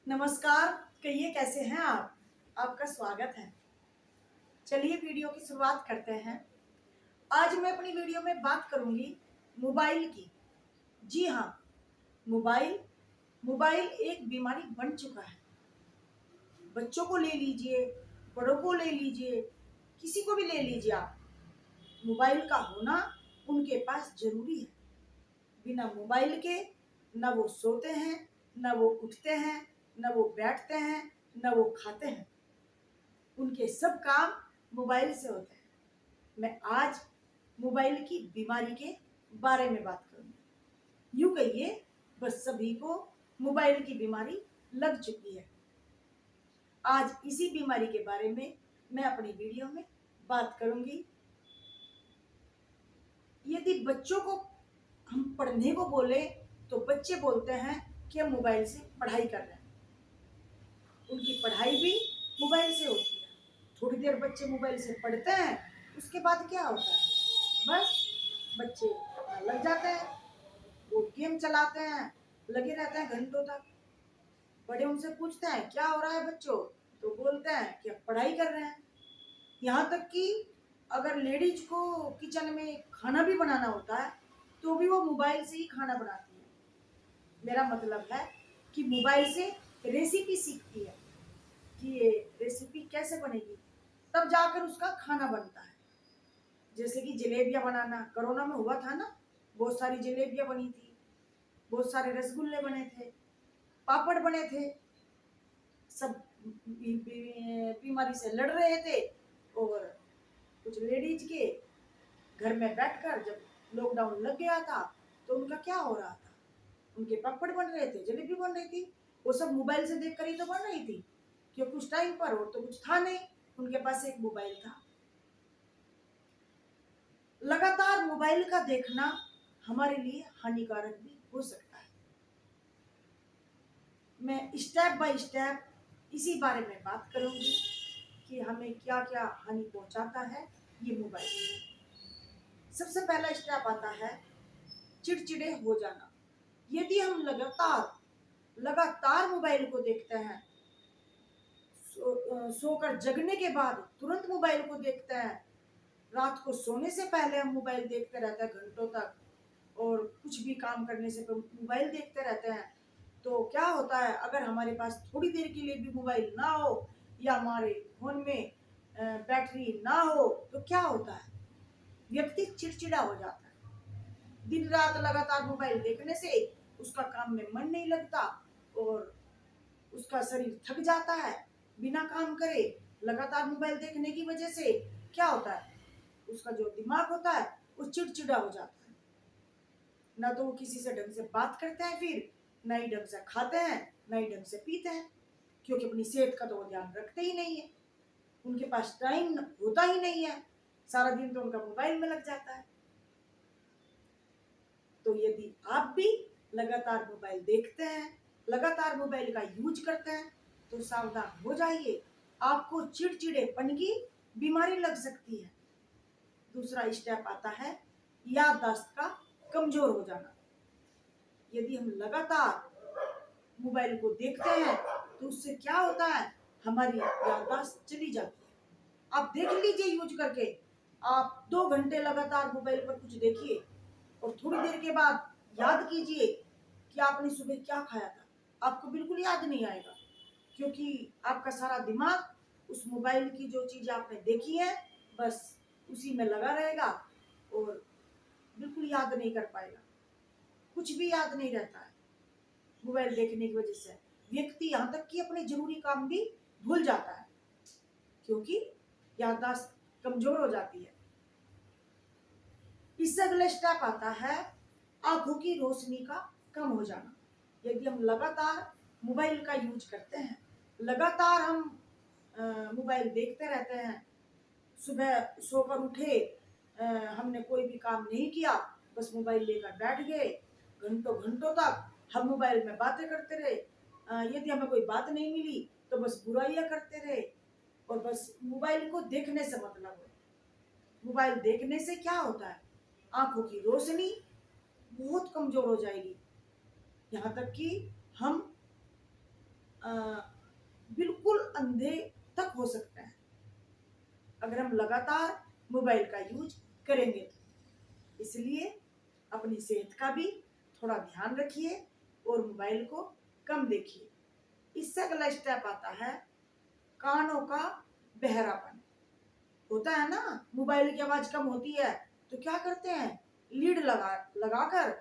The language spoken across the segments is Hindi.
नमस्कार। कहिए कैसे हैं आप? आपका स्वागत है। चलिए वीडियो की शुरुआत करते हैं। आज मैं अपनी वीडियो में बात करूंगी मोबाइल की। जी हाँ, मोबाइल मोबाइल एक बीमारी बन चुका है। बच्चों को ले लीजिए, बड़ों को ले लीजिए, किसी को भी ले लीजिए आप। मोबाइल का होना उनके पास जरूरी है। बिना मोबाइल के न वो सोते हैं, न वो उठते हैं, न वो बैठते हैं, न वो खाते हैं। उनके सब काम मोबाइल से होते हैं। मैं आज मोबाइल की बीमारी के बारे में बात करूंगी। यूं कहिए बस सभी को मोबाइल की बीमारी लग चुकी है। आज इसी बीमारी के बारे में मैं अपनी वीडियो में बात करूंगी। यदि बच्चों को हम पढ़ने को बोले तो बच्चे बोलते हैं कि हम मोबाइल से पढ़ाई कर रहे हैं। उनकी पढ़ाई भी मोबाइल से होती है। थोड़ी देर बच्चे मोबाइल से पढ़ते हैं, उसके बाद क्या होता है, बस बच्चे अपना लग जाते हैं, वो गेम चलाते हैं, लगे रहते हैं घंटों तक। बड़े उनसे पूछते हैं क्या हो रहा है बच्चों, तो बोलते हैं कि अब पढ़ाई कर रहे हैं। यहाँ तक कि अगर लेडीज को किचन में खाना भी बनाना होता है तो भी वो मोबाइल से ही खाना बनाती है। मेरा मतलब है कि मोबाइल से रेसिपी सीखती है कि ये रेसिपी कैसे बनेगी, तब जाकर उसका खाना बनता है। जैसे कि जलेबियां बनाना, कोरोना में हुआ था ना, बहुत सारी जलेबियां बनी थी, बहुत सारे रसगुल्ले बने थे, पापड़ बने थे। सब बीमारी से लड़ रहे थे। और कुछ लेडीज के घर में बैठकर जब लॉकडाउन लग गया था तो उनका क्या हो रहा था, उनके पापड़ बन रहे थे, जलेबी बन रही थी। वो सब मोबाइल से देखकर ही तो बन रही थी, क्योंकि उस टाइम पर और तो कुछ था नहीं, उनके पास एक मोबाइल था। लगातार मोबाइल का देखना हमारे लिए हानिकारक भी हो सकता है। मैं स्टेप बाय स्टेप इसी बारे में बात करूंगी कि हमें क्या क्या हानि पहुंचाता है ये मोबाइल। सबसे पहला स्टेप आता है चिड़चिड़े हो जाना। यदि हम लगातार मोबाइल को देखते हैं, सोकर जगने के बाद तुरंत मोबाइल को देखते हैं, रात को सोने से पहले हम मोबाइल देखते रहते हैं घंटों तक, और कुछ भी काम करने से मोबाइल देखते रहते हैं, तो क्या होता है, अगर हमारे पास थोड़ी देर के लिए भी मोबाइल ना हो या हमारे फोन में बैटरी ना हो तो क्या होता है, व्यक्ति चिड़चिड़ा हो जाता है। दिन रात लगातार मोबाइल देखने से उसका काम में मन नहीं लगता और उसका शरीर थक जाता है बिना काम करे। लगातार मोबाइल देखने की वजह से क्या होता है, उसका जो दिमाग होता है वो चिड़चिड़ा हो जाता है। ना तो वो किसी से ढंग से बात करते हैं, फिर ना ही ढंग से खाते हैं, ना ही ढंग से पीते हैं, क्योंकि अपनी सेहत का तो वो ध्यान रखते ही नहीं है। उनके पास टाइम होता ही नहीं है, सारा दिन तो उनका मोबाइल में लग जाता है। तो यदि आप भी लगातार मोबाइल देखते हैं, लगातार मोबाइल का यूज करते हैं, तो सावधान हो जाइए, आपको चिड़चिड़ेपन की बीमारी लग सकती है। दूसरा स्टेप आता है याददाश्त का कमजोर हो जाना। यदि हम लगातार मोबाइल को देखते हैं तो उससे क्या होता है, हमारी याददाश्त चली जाती है। आप देख लीजिए यूज करके, आप 2 घंटे लगातार मोबाइल पर कुछ देखिए और थोड़ी देर के बाद याद कीजिए कि आपने सुबह क्या खाया था, आपको बिल्कुल याद नहीं आएगा, क्योंकि आपका सारा दिमाग उस मोबाइल की जो चीज आपने देखी है बस उसी में लगा रहेगा और बिल्कुल याद नहीं कर पाएगा, कुछ भी याद नहीं रहता है। मोबाइल देखने की वजह से व्यक्ति यहाँ तक कि अपने जरूरी काम भी भूल जाता है, क्योंकि याददाश्त कमजोर हो जाती है। इससे अगला स्टेप आता है आंखों की रोशनी का कम हो जाना। यदि हम लगातार मोबाइल का यूज करते हैं, लगातार हम मोबाइल देखते रहते हैं, सुबह सोकर उठे, हमने कोई भी काम नहीं किया, बस मोबाइल लेकर बैठ गए, घंटों घंटों तक हम मोबाइल में बातें करते रहे। यदि हमें कोई बात नहीं मिली तो बस बुराइयां करते रहे, और बस मोबाइल को देखने से मतलब है। मोबाइल देखने से क्या होता है, आंखों की रोशनी बहुत कमजोर हो जाएगी, यहाँ तक कि हम अंधे तक हो सकते हैं अगर हम लगातार मोबाइल का यूज करेंगे तो। इसलिए अपनी सेहत का भी थोड़ा ध्यान रखिए और मोबाइल को कम देखिए। इससे अगला स्टेप आता है कानों का बहरापन। होता है ना, मोबाइल की आवाज कम होती है तो क्या करते हैं, लीड लगाकर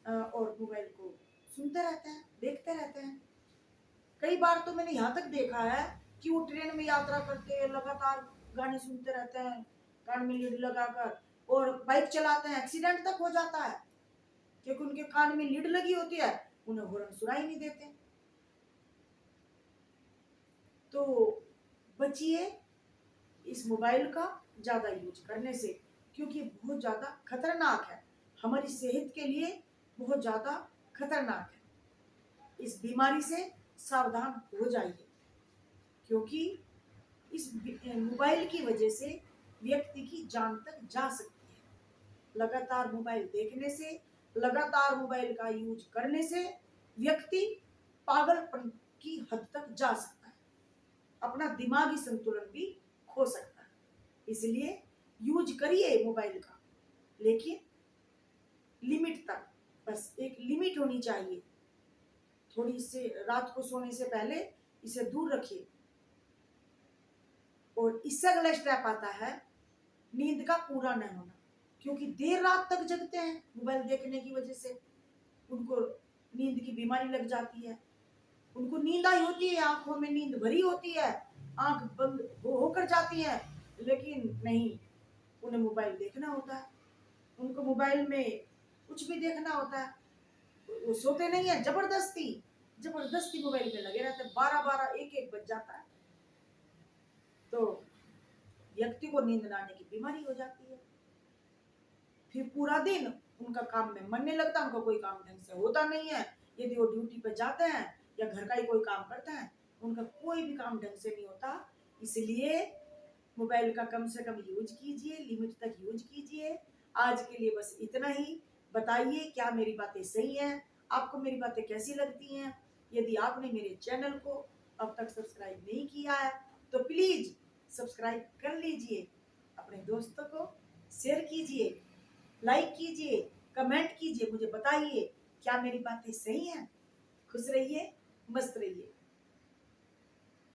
और मोबाइल को सुनते रहते हैं, देखते रहते हैं। कई बार तो मैंने यहाँ तक देखा है कि वो ट्रेन में यात्रा करते हैं लगातार गाने सुनते रहते हैं कान में लीड लगाकर, और बाइक चलाते हैं, एक्सीडेंट तक हो जाता है क्योंकि उनके कान में लीड लगी होती है, उन्हें हॉर्न सुनाई नहीं देते। तो बचिए इस मोबाइल का ज्यादा यूज करने से, क्योंकि बहुत ज्यादा खतरनाक है, हमारी सेहत के लिए बहुत ज्यादा खतरनाक है। इस बीमारी से सावधान हो जाइए, क्योंकि इस मोबाइल की वजह से व्यक्ति की जान तक जा सकती है। लगातार मोबाइल देखने से, लगातार मोबाइल का यूज करने से व्यक्ति पागलपन की हद तक जा सकता है, अपना दिमागी संतुलन भी खो सकता है। इसलिए यूज करिए मोबाइल का, लेकिन लिमिट तक, बस एक लिमिट होनी चाहिए। थोड़ी से रात को सोने से पहले इसे दूर रखिए। और इससे अगला स्टेप आता है नींद का पूरा न होना, क्योंकि देर रात तक जगते हैं मोबाइल देखने की वजह से, उनको नींद की बीमारी लग जाती है। उनको नींद आई होती है, आंखों में नींद भरी होती है, आंख बंद होकर जाती है, लेकिन नहीं, उन्हें मोबाइल देखना होता है, उनको मोबाइल में कुछ भी देखना होता है। वो सोते नहीं है, जबरदस्ती जबरदस्ती मोबाइल में लगे रहते हैं, 12-12 1-1 बज जाता है। तो व्यक्ति को नींद न आने की बीमारी हो जाती है। फिर पूरा दिन उनका काम में मन नहीं लगता, उनका कोई काम ढंग से होता नहीं है। यदि वो ड्यूटी पे जाते हैं या घर का ही कोई काम करते हैं, उनका कोई भी काम ढंग से नहीं होता। इसलिए मोबाइल का कम से कम यूज कीजिए, लिमिट तक यूज कीजिए। आज के लिए बस इतना ही। बताइए क्या मेरी बातें सही हैं, आपको मेरी बातें कैसी लगती हैं। यदि आपने मेरे चैनल को अब तक सब्सक्राइब नहीं किया है तो प्लीज सब्सक्राइब कर लीजिए, अपने दोस्तों को शेयर कीजिए, लाइक कीजिए, कमेंट कीजिए, मुझे बताइए क्या मेरी बातें सही हैं। खुश रहिए, मस्त रहिए।